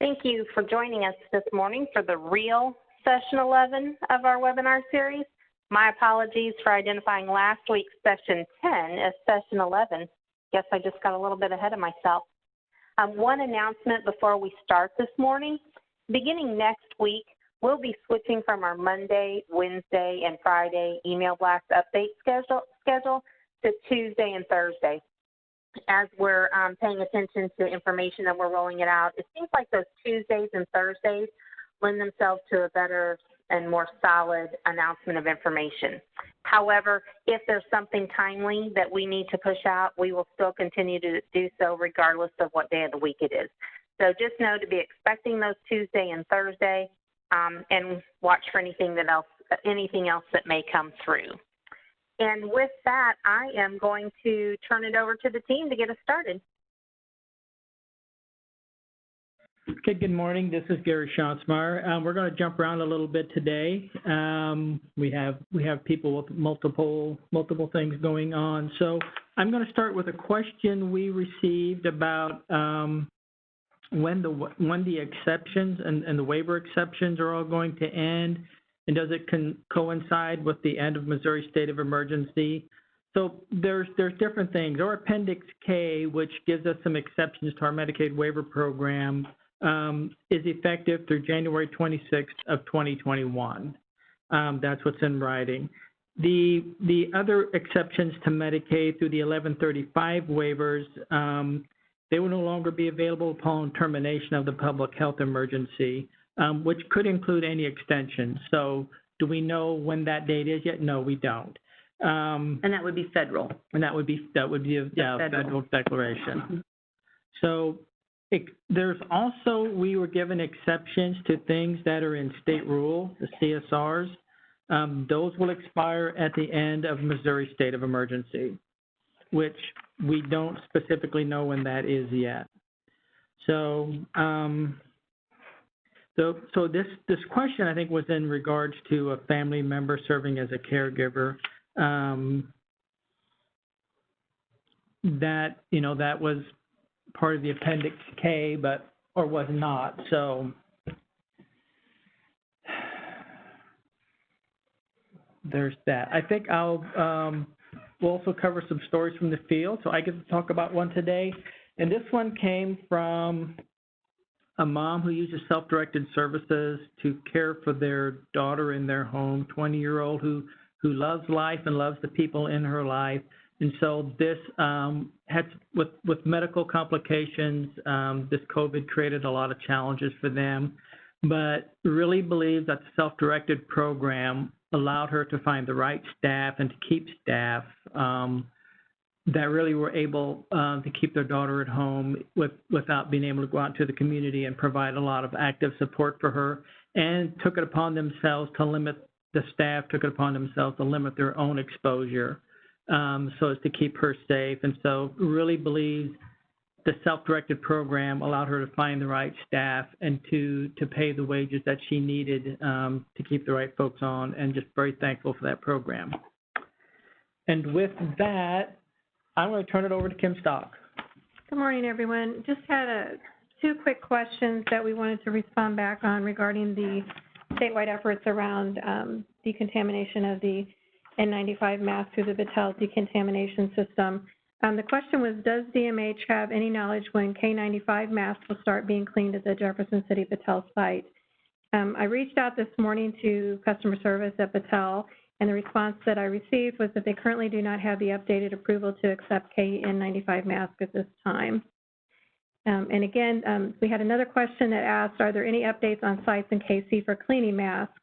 Thank you for joining us this morning for the real session 11 of our webinar series. My apologies for identifying last week's session 10 as session 11. Guess I just got a little bit ahead of myself. One announcement before we start this morning. Beginning next week, we'll be switching from our Monday, Wednesday, and Friday email blast update schedule to Tuesday and Thursday. As we're paying attention to information that we're rolling it out, it seems like those Tuesdays and Thursdays lend themselves to a better and more solid announcement of information. However, if there's something timely that we need to push out, we will still continue to do so regardless of what day of the week it is. So just know to be expecting those Tuesday and Thursday and watch for anything else that may come through. And with that, I am going to turn it over to the team to get us started. Okay, good morning. This is Gary Schanzmeyer. We're going to jump around a little bit today. We have people with multiple things going on. So I'm going to start with a question we received about when the exceptions and the waiver exceptions are all going to end. And does it coincide with the end of Missouri state of emergency? So there's different things. Our Appendix K, which gives us some exceptions to our Medicaid waiver program, is effective through January 26th of 2021. That's what's in writing. The other exceptions to Medicaid through the 1135 waivers, they will no longer be available upon termination of the public health emergency. Which could include any extension. So do we know when that date is yet? No, we don't. And that would be federal. And that would be a federal declaration. So there's also, we were given exceptions to things that are in state rule, the CSRs. Those will expire at the end of Missouri state of emergency, which we don't specifically know when that is yet. So, So this question, I think, was in regards to a family member serving as a caregiver. That was part of the Appendix K, or was not. So there's that. I think we'll also cover some stories from the field. So I get to talk about one today, and this one came from a mom who uses self-directed services to care for their daughter in their home, 20-year-old who loves life and loves the people in her life. And so this had, with medical complications, this COVID created a lot of challenges for them, but really believes that the self-directed program allowed her to find the right staff and to keep staff that really were able to keep their daughter at home without being able to go out into the community and provide a lot of active support for her, and took it upon themselves to limit their own exposure so as to keep her safe. And so really believes the self-directed program allowed her to find the right staff and to pay the wages that she needed to keep the right folks on, and just very thankful for that program. And with that, I'm going to turn it over to Kim Stock. Good morning, everyone. Just had two quick questions that we wanted to respond back on regarding the statewide efforts around decontamination of the N95 mask through the Battelle decontamination system. The question was, does DMH have any knowledge when K95 masks will start being cleaned at the Jefferson City Battelle site? I reached out this morning to customer service at Battelle, and the response that I received was that they currently do not have the updated approval to accept KN95 masks at this time. And again, we had another question that asked, are there any updates on sites in KC for cleaning masks?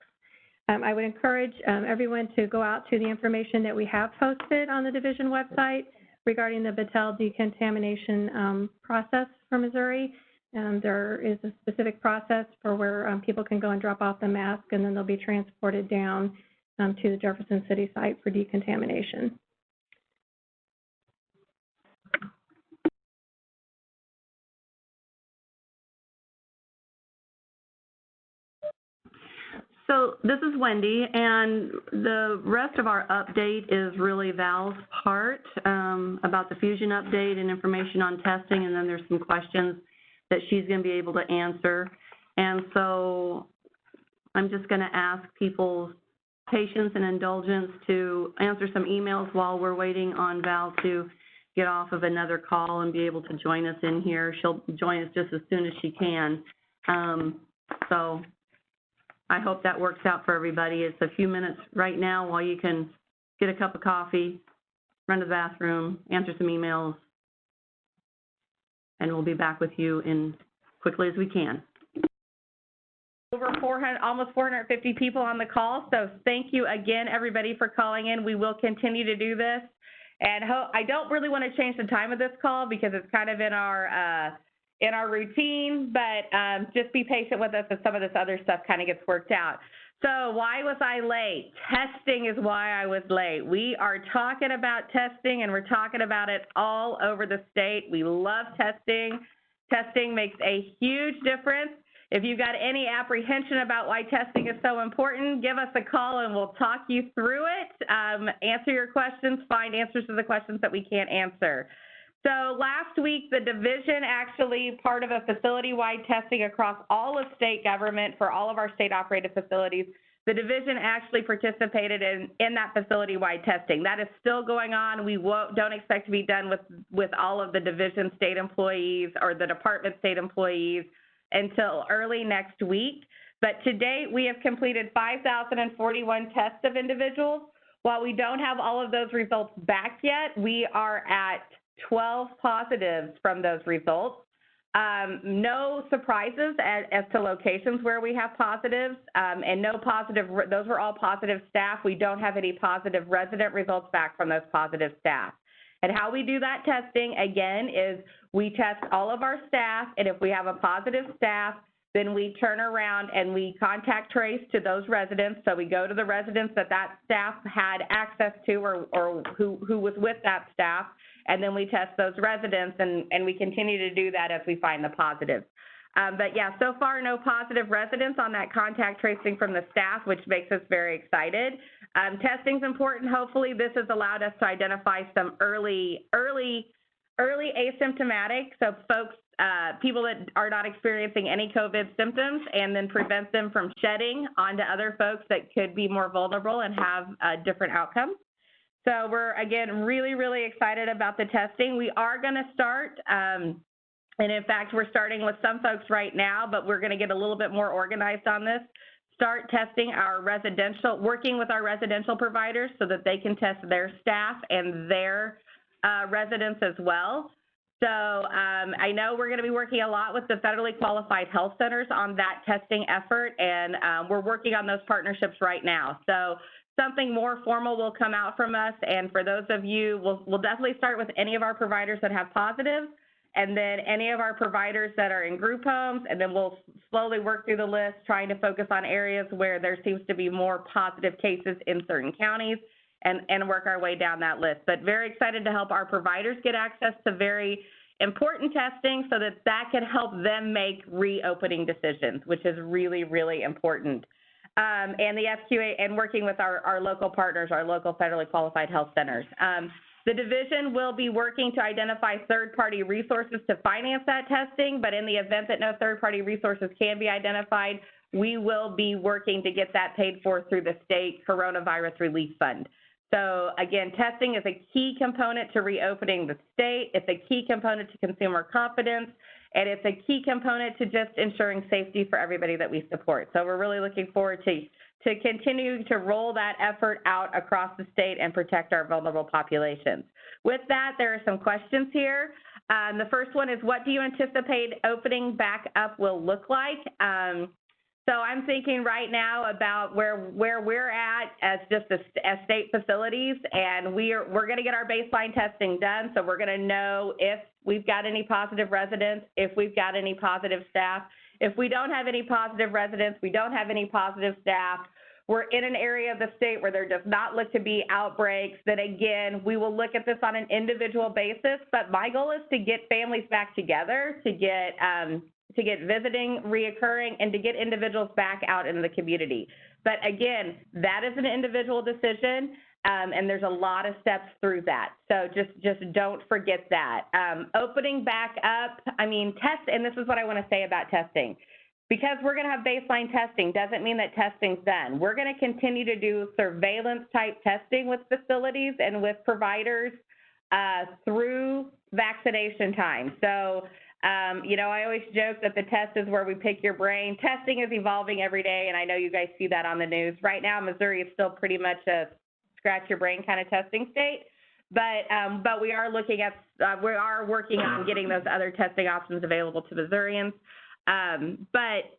I would encourage everyone to go out to the information that we have posted on the division website regarding the Battelle decontamination process for Missouri. There is a specific process for where people can go and drop off the mask, and then they'll be transported down to the Jefferson City site for decontamination. So this is Wendy, and the rest of our update is really Val's part about the Fusion update and information on testing, and then there's some questions that she's going to be able to answer. And so I'm just going to ask people's patience and indulgence to answer some emails while we're waiting on Val to get off of another call and be able to join us in here. She'll join us just as soon as she can. So I hope that works out for everybody. It's a few minutes right now while you can get a cup of coffee, run to the bathroom, answer some emails, and we'll be back with you in quickly as we can. Over 400, almost 450 people on the call, so thank you again, everybody, for calling in. We will continue to do this, and I don't really want to change the time of this call because it's kind of in our routine, but just be patient with us as some of this other stuff kind of gets worked out. So why was I late? Testing is why I was late. We are talking about testing, and we're talking about it all over the state. We love testing. Testing makes a huge difference. If you've got any apprehension about why testing is so important, give us a call and we'll talk you through it, answer your questions, find answers to the questions that we can't answer. So last week, the division actually, part of a facility-wide testing across all of state government for all of our state-operated facilities, the division actually participated in that facility-wide testing. That is still going on. We don't expect to be done with all of the division state employees or the department state employees until early next week. But to date, we have completed 5,041 tests of individuals. While we don't have all of those results back yet, we are at 12 positives from those results. No surprises as to locations where we have positives, and no positive, those were all positive staff. We don't have any positive resident results back from those positive staff. And how we do that testing, again, is we test all of our staff, and if we have a positive staff, then we turn around and we contact trace to those residents. So we go to the residents that staff had access to or who was with that staff, and then we test those residents, and we continue to do that as we find the positives. But yeah, so far no positive residents on that contact tracing from the staff, which makes us very excited. Testing's important. Hopefully this has allowed us to identify some early asymptomatic, so folks, people that are not experiencing any COVID symptoms, and then prevent them from shedding onto other folks that could be more vulnerable and have different outcomes. So we're, again, really, really excited about the testing. We are going to start, and in fact, we're starting with some folks right now, but we're going to get a little bit more organized on this. Start testing our residential, working with our residential providers so that they can test their staff and their residents as well. So I know we're going to be working a lot with the federally qualified health centers on that testing effort, and we're working on those partnerships right now. So something more formal will come out from us, and for those of you, we'll definitely start with any of our providers that have positives, and then any of our providers that are in group homes, and then we'll slowly work through the list, trying to focus on areas where there seems to be more positive cases in certain counties, and work our way down that list. But very excited to help our providers get access to very important testing so that that can help them make reopening decisions, which is really, really important. And the FQA, and working with our local partners, our local federally qualified health centers. The division will be working to identify third-party resources to finance that testing, but in the event that no third-party resources can be identified, we will be working to get that paid for through the state coronavirus relief fund. So again, testing is a key component to reopening the state. It's a key component to consumer confidence, and it's a key component to just ensuring safety for everybody that we support. So we're really looking forward to continue to roll that effort out across the state and protect our vulnerable populations. With that, there are some questions here. The first one is, what do you anticipate opening back up will look like? So I'm thinking right now about where we're at as just as state facilities, and we're going to get our baseline testing done. So we're going to know if we've got any positive residents, if we've got any positive staff. If we don't have any positive residents, we don't have any positive staff, we're in an area of the state where there does not look to be outbreaks, then again, we will look at this on an individual basis. But my goal is to get families back together, to get visiting reoccurring, and to get individuals back out in the community. But again, that is an individual decision. and there's a lot of steps through that. So just don't forget that. Opening back up, I mean, and this is what I want to say about testing. Because we're going to have baseline testing doesn't mean that testing's done. We're going to continue to do surveillance-type testing with facilities and with providers through vaccination time. So, you know, I always joke that the test is where we pick your brain. Testing is evolving every day, and I know you guys see that on the news. Right now, Missouri is still pretty much a scratch your brain kind of testing state. But we are looking at, we are working on getting those other testing options available to Missourians. But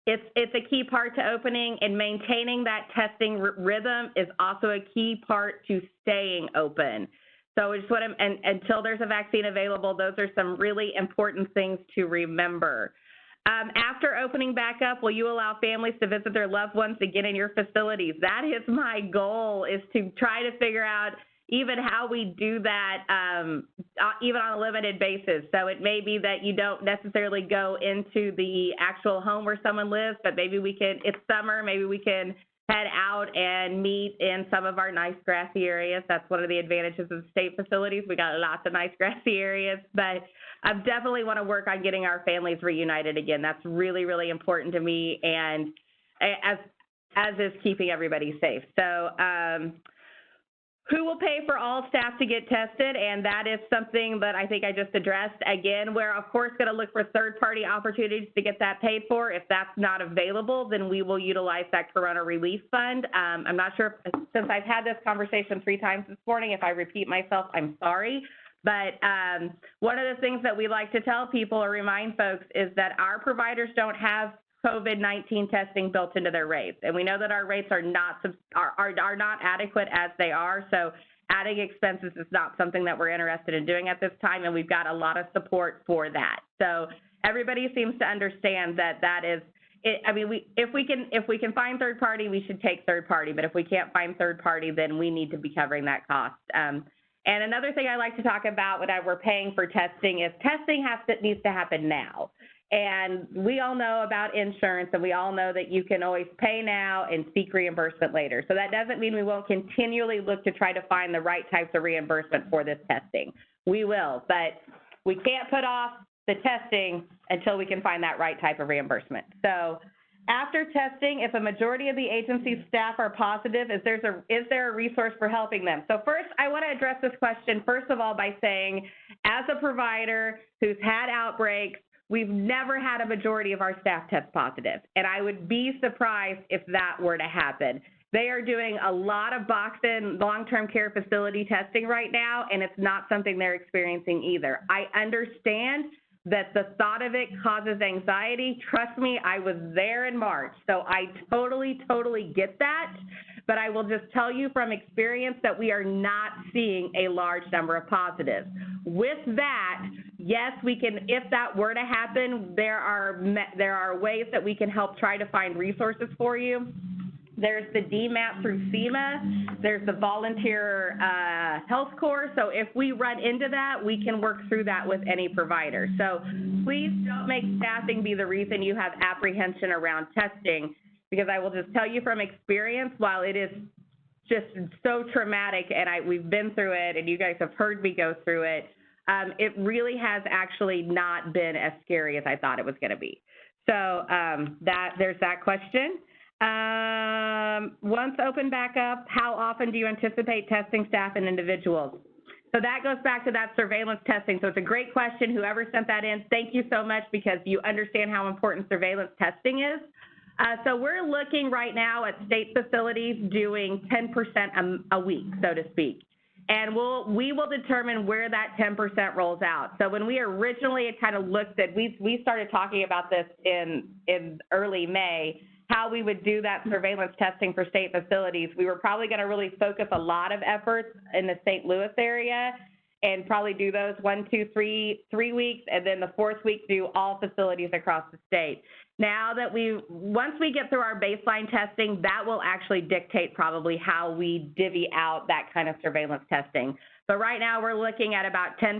it's a key part to opening, and maintaining that testing rhythm is also a key part to staying open. So just what until there's a vaccine available, those are some really important things to remember. After opening back up, will you allow families to visit their loved ones again in your facilities? That is my goal, is to try to figure out even how we do that, even on a limited basis. So it may be that you don't necessarily go into the actual home where someone lives, but maybe we can, it's summer, maybe we can head out and meet in some of our nice grassy areas. That's one of the advantages of state facilities. We got lots of nice grassy areas, but I definitely want to work on getting our families reunited again. That's really, really important to me, and as is keeping everybody safe. So, who will pay for all staff to get tested? And that is something that I think I just addressed. Again, we're, of course, going to look for third-party opportunities to get that paid for. If that's not available, then we will utilize that Corona Relief Fund. I'm not sure, since I've had this conversation 3 times this morning, if I repeat myself, I'm sorry. But one of the things that we like to tell people or remind folks is that our providers don't have COVID-19 testing built into their rates. And we know that our rates are not adequate as they are. So adding expenses is not something that we're interested in doing at this time. And we've got a lot of support for that. So everybody seems to understand that that is it. I mean, if we can find third party, we should take third party. But if we can't find third party, then we need to be covering that cost. And another thing I like to talk about when we're paying for testing is testing needs to happen now. And we all know about insurance, and we all know that you can always pay now and seek reimbursement later. So that doesn't mean we won't continually look to try to find the right types of reimbursement for this testing. We will, but we can't put off the testing until we can find that right type of reimbursement. So after testing, if a majority of the agency's staff are positive, is there a resource for helping them? So first, I want to address this question, first of all, by saying, as a provider who's had outbreaks, we've never had a majority of our staff test positive, and I would be surprised if that were to happen. They are doing a lot of box-in long-term care facility testing right now, and it's not something they're experiencing either. I understand that the thought of it causes anxiety. Trust me, I was there in March, so I totally get that. But I will just tell you from experience that we are not seeing a large number of positives. With that, yes, we can, if that were to happen, there are ways that we can help try to find resources for you. There's the DMAP through FEMA. There's the volunteer health corps. So if we run into that, we can work through that with any provider. So please don't make staffing be the reason you have apprehension around testing, because I will just tell you from experience, while it is just so traumatic, and we've been through it, and you guys have heard me go through it, it really has actually not been as scary as I thought it was going to be. So there's that question. Once open back up, how often do you anticipate testing staff and individuals? So that goes back to that surveillance testing. So it's a great question. Whoever sent that in, thank you so much, because you understand how important surveillance testing is. So we're looking right now at state facilities doing 10% a week, so to speak. And we will determine where that 10% rolls out. So when we originally kind of looked at, we started talking about this in early May, how we would do that surveillance testing for state facilities. We were probably going to really focus a lot of efforts in the St. Louis area and probably do those 1, 2, 3 weeks, and then the 4th week do all facilities across the state. Now that once we get through our baseline testing, that will actually dictate probably how we divvy out that kind of surveillance testing. But right now, we're looking at about 10%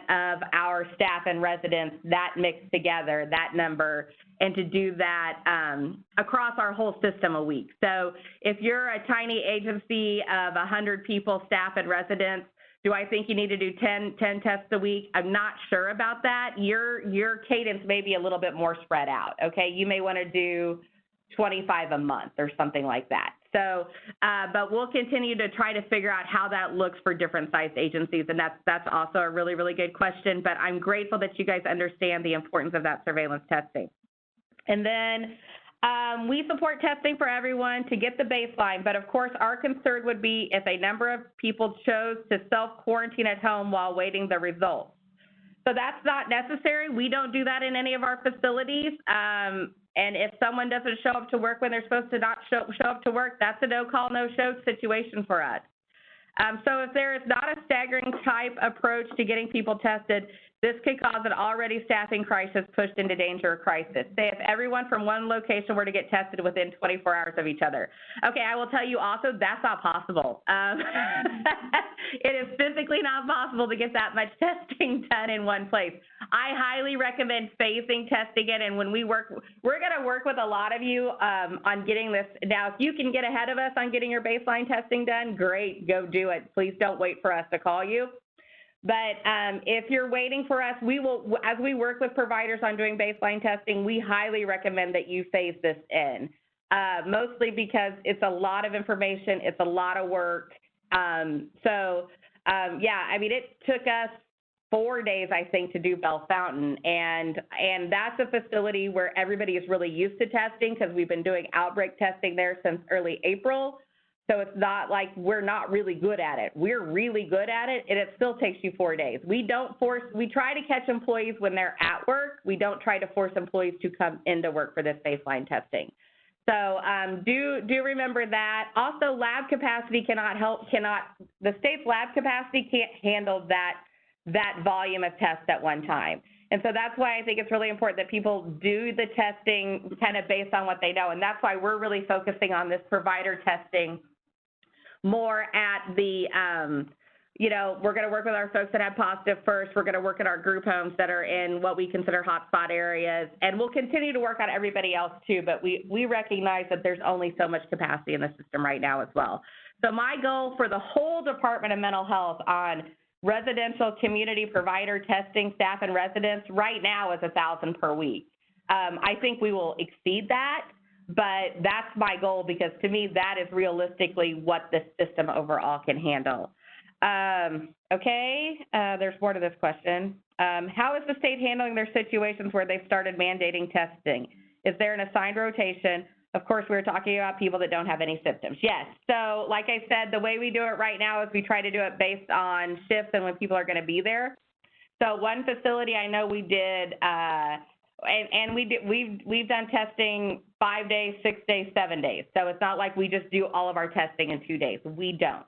of our staff and residents that mix together, that number, and to do that across our whole system a week. So if you're a tiny agency of 100 people, staff and residents, do I think you need to do 10 tests a week? I'm not sure about that. Your cadence may be a little bit more spread out, okay? You may want to do 25 a month or something like that. So, but we'll continue to try to figure out how that looks for different sized agencies, and that's also a really, really good question, but I'm grateful that you guys understand the importance of that surveillance testing. And then we support testing for everyone to get the baseline, but of course our concern would be if a number of people chose to self-quarantine at home while waiting the results. So that's not necessary. We don't do that in any of our facilities. And if someone doesn't show up to work when they're supposed to not show up to work, that's a no-call, no-show situation for us. So if there is not a staggering type approach to getting people tested, this could cause an already staffing crisis pushed into danger or crisis. Say if everyone from one location were to get tested within 24 hours of each other. Okay, I will tell you also that's not possible. It is physically not possible to get that much testing done in one place. I highly recommend phasing testing it, and when we're going to work with a lot of you on getting this. Now, if you can get ahead of us on getting your baseline testing done, great, go do it. Please don't wait for us to call you. But if you're waiting for us, we will, as we work with providers on doing baseline testing, we highly recommend that you phase this in, mostly because it's a lot of information, it's a lot of work. Yeah, I mean, it took us 4 days, I think, to do Bell Fountain, and that's a facility where everybody is really used to testing because we've been doing outbreak testing there since early April. So it's not like we're not really good at it. We're really good at it, and it still takes you 4 days. We try to catch employees when they're at work. We don't try to force employees to come into work for this baseline testing. So do remember that. Also, lab capacity the state's lab capacity can't handle that volume of tests at one time. And so that's why I think it's really important that people do the testing kind of based on what they know. And that's why we're really focusing on this provider testing more at the, we're going to work with our folks that have positive first. We're going to work at our group homes that are in what we consider hotspot areas. And we'll continue to work on everybody else too, but we recognize that there's only so much capacity in the system right now as well. So my goal for the whole Department of Mental Health on residential community provider testing staff and residents right now is 1,000 per week. I think we will exceed that, but that's my goal because to me that is realistically what the system overall can handle. There's more to this question. How is the state handling their situations where they've started mandating testing? Is there an assigned rotation? Of course, we're talking about people that don't have any symptoms. Yes. So like I said, the way we do it right now is we try to do it based on shifts and when people are going to be there. So one facility I know we did, we've done testing 5 days, 6 days, 7 days. So it's not like we just do all of our testing in 2 days. We don't.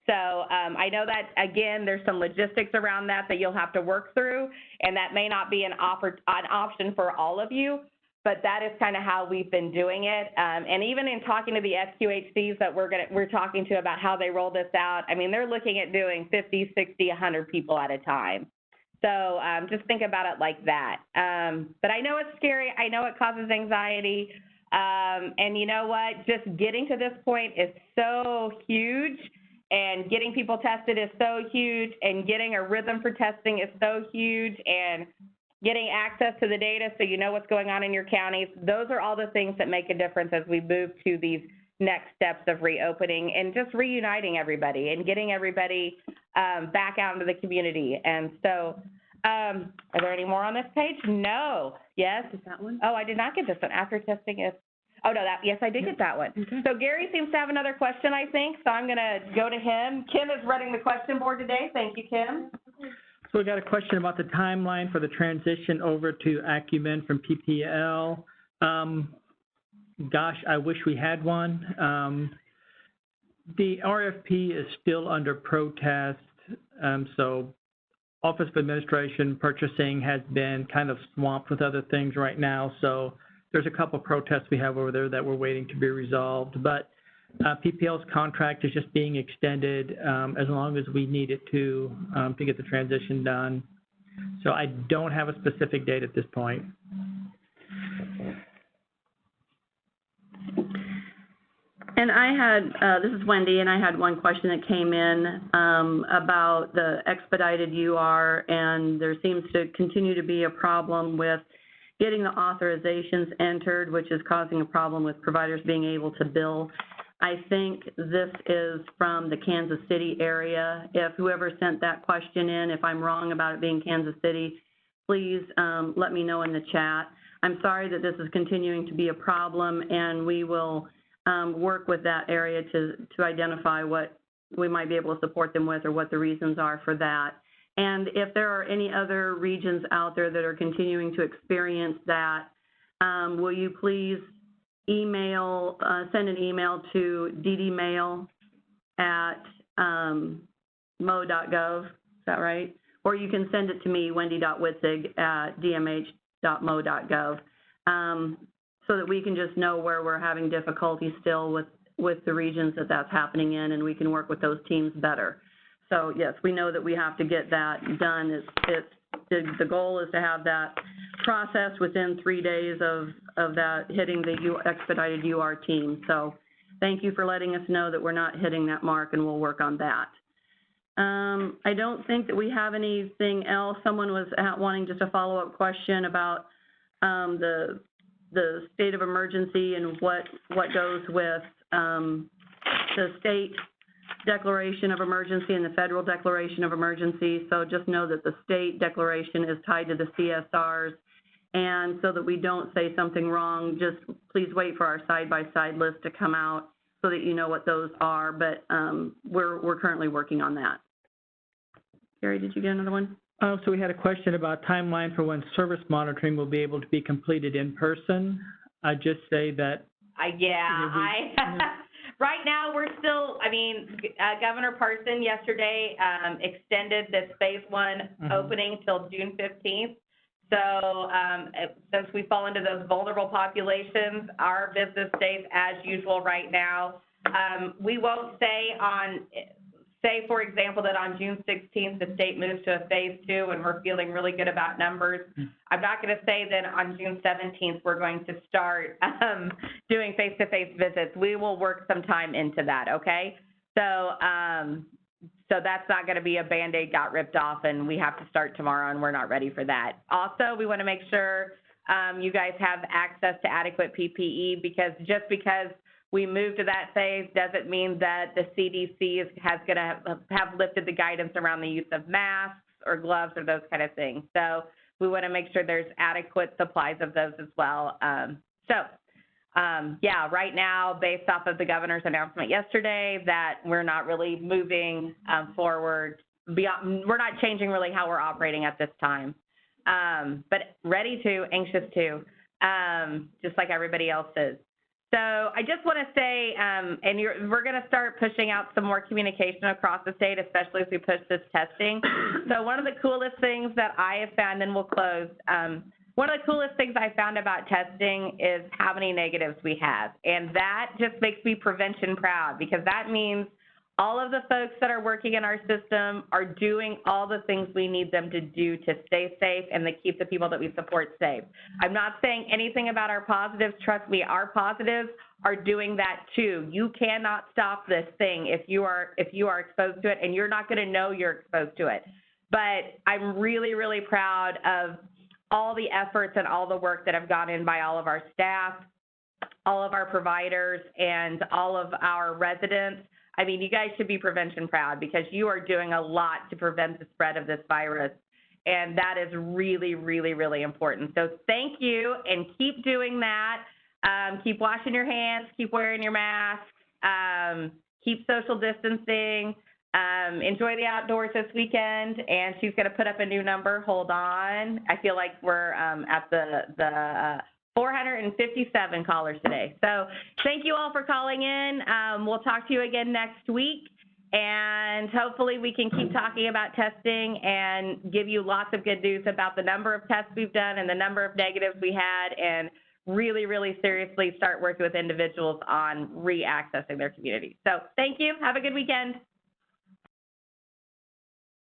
So I know that, again, there's some logistics around that you'll have to work through, and that may not be an option for all of you, but that is kind of how we've been doing it. And even in talking to the SQHCs that we're talking to about how they roll this out, I mean, they're looking at doing 50, 60, 100 people at a time. So just think about it like that. But I know it's scary. I know it causes anxiety. And you know what? Just getting to this point is so huge, and getting people tested is so huge, and getting a rhythm for testing is so huge, and getting access to the data so you know what's going on in your counties. Those are all the things that make a difference as we move to these next steps of reopening and just reuniting everybody and getting everybody back out into the community. And so are there any more on this page? No. Yes? Is that one? Oh, I did not get this one. After testing is, oh, no, yes, I did get that one. Okay. So Gary seems to have another question, I think, so I'm going to go to him. Kim is running the question board today. Thank you, Kim. So we got a question about the timeline for the transition over to Acumen from PPL. Gosh, I wish we had one. The RFP is still under protest, so Office of Administration Purchasing has been kind of swamped with other things right now, so there's a couple protests we have over there that we're waiting to be resolved. But PPL's contract is just being extended as long as we need it to get the transition done. So I don't have a specific date at this point. And I had, this is Wendy, and I had one question that came in about the expedited UR, and there seems to continue to be a problem with getting the authorizations entered, which is causing a problem with providers being able to bill. I think this is from the Kansas City area. If whoever sent that question in, if I'm wrong about it being Kansas City, please let me know in the chat. I'm sorry that this is continuing to be a problem, and we will work with that area to identify what we might be able to support them with or what the reasons are for that. And if there are any other regions out there that are continuing to experience that, will you please email, send an email to ddmail@mo.gov, is that right? Or you can send it to me, wendy.witzig@dmh.mo.gov, so that we can just know where we're having difficulty still with the regions that that's happening in, and we can work with those teams better. So yes, we know that we have to get that done. The goal is to have that processed within 3 days of that hitting the expedited UR team. So thank you for letting us know that we're not hitting that mark, and we'll work on that. I don't think that we have anything else. Someone was wanting just a follow-up question about the state of emergency and what goes with the state declaration of emergency and the federal declaration of emergency. So just know that the state declaration is tied to the CSRs, and so that we don't say something wrong, just please wait for our side-by-side list to come out so that you know what those are, but we're currently working on that. Gary, did you get another one? So we had a question about timeline for when service monitoring will be able to be completed in person. I'd just say that. Right now, we're still, Governor Parson yesterday extended this phase one opening till June 15th. So since we fall into those vulnerable populations, our business stays as usual right now. We won't say, for example, that on June 16th, the state moves to a phase two and we're feeling really good about numbers. I'm not going to say that on June 17th, we're going to start doing face-to-face visits. We will work some time into that, okay? So that's not going to be a Band-Aid got ripped off and we have to start tomorrow, and we're not ready for that. Also, we want to make sure you guys have access to adequate PPE, because just because we move to that phase doesn't mean that the CDC has going to have lifted the guidance around the use of masks or gloves or those kind of things. So we want to make sure there's adequate supplies of those as well. Right now, based off of the governor's announcement yesterday, that we're not really moving forward beyond, we're not changing really how we're operating at this time. But ready to, anxious to, just like everybody else is. So I just want to say, we're going to start pushing out some more communication across the state, especially as we push this testing. So one of the coolest things that I have found, and we'll close, one of the coolest things I found about testing is how many negatives we have. And that just makes me prevention proud, because that means all of the folks that are working in our system are doing all the things we need them to do to stay safe and to keep the people that we support safe. I'm not saying anything about our positives. Trust me, our positives are doing that too. You cannot stop this thing if you are exposed to it, and you're not going to know you're exposed to it. But I'm really, really proud of all the efforts and all the work that have gone in by all of our staff, all of our providers, and all of our residents. I mean, you guys should be prevention proud, because you are doing a lot to prevent the spread of this virus, and that is really, really, really important. So thank you, and keep doing that. Keep washing your hands, keep wearing your masks, keep social distancing, enjoy the outdoors this weekend. And she's going to put up a new number. Hold on. I feel like we're at the 457 callers today. So thank you all for calling in. We'll talk to you again next week, and hopefully we can keep talking about testing and give you lots of good news about the number of tests we've done and the number of negatives we had, and really, really seriously start working with individuals on re-accessing their community. So thank you. Have a good weekend.